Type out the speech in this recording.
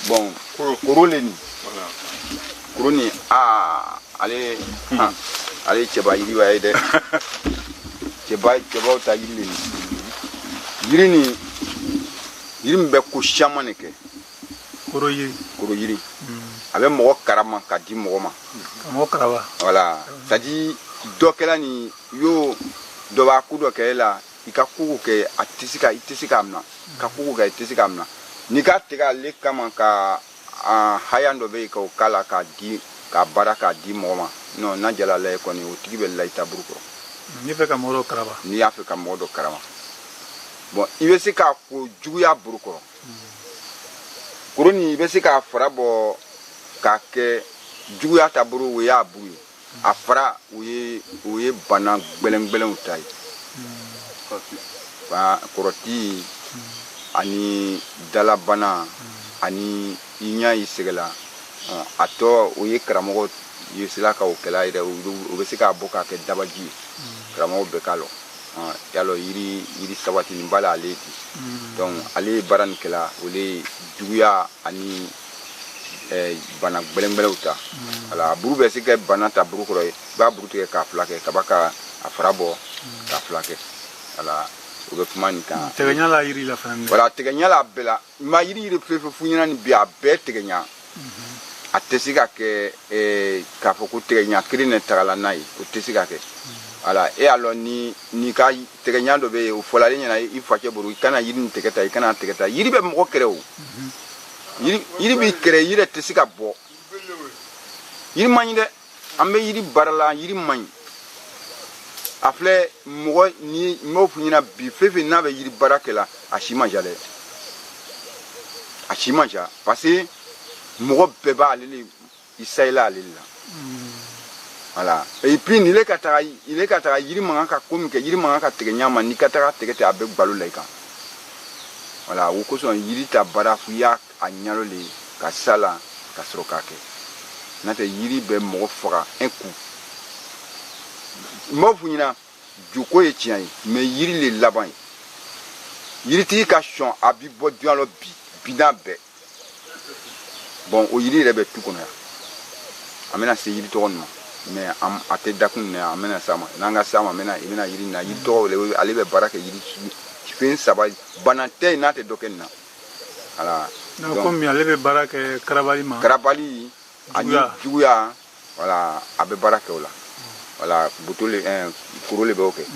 Bon, Koroleni. Koroni, allez, allez, Cheba, il va aider. Cheba, ta yiri. Yiri ni be ko shaman ke. Koro yiri. Avec mo karama ka di mo ma. Mo karaba. Voilà, ça dit dokela ni yo do ba ku dokela ikakuku ke atisika amna. Kakuku ke atisika amna. Ni ka tiga le kama ka hayando be ko kala ka di ka baraka di mo ma. No na jala le ko ni utigi be la itaburu ko. Ni fe ka moro karaba. Ni Afrika modo karama. Bon, il veut se ka ko juguya buruko. Koroni be se ka fara bo ka ke juguya taburu we ya buru. Afara we bana gbelen utai. Ba koroti ani dala bana ani inya isegala ato we kramo yesila ka okela ide o be se ka boka ke dabaji kramo be kalo yalo yiri sabati ni bala aleti donc ale baran kala ole juguya ani bana gbelen uta ala buru be se ke bana ta buru ko ba buru te ka flake ka baka afrabo ka flake ala o be kuma ni kan teganya la yiri la fande voilà teganya la bela ma yiri fefe funyana ni bia be teganya atesika ke ka foko teganya krine tagala nai o tesika ke ala alors ni ka teganya do be o folale nyana I fake buru kana yiri tegeta kana tegeta yiri be mo kreo yiri bi kre yiri tesika bo yiri manyide ambe yiri barala yiri many afle mo ni mo funyina bi fefe na be yiri barakela ashima jale ashima ja parce que mo be ba alele isaila alele voilà et puis il est katara yiri manga ka komi ke yiri manga ka tegenya ma ni katara tegete abe gbalu laika voilà wo ko son yiri ta barafu ya anyalo le ka sala ka srokake nate yiri be mo fora un coup mo funyina juko e tian mais yiri le laban yiri ti ka chon abi bo duan lo bina be bon o yiri rebe tout kono ya amena se yiri to no mais am ate dakun ne amena sama nanga sama mena imena yiri na yiri to le alebe baraka yiri fin saba banate na te dokenna ala donc comme alebe baraka karabali ani juguya voilà abe baraka ola voilà butule Korole be okay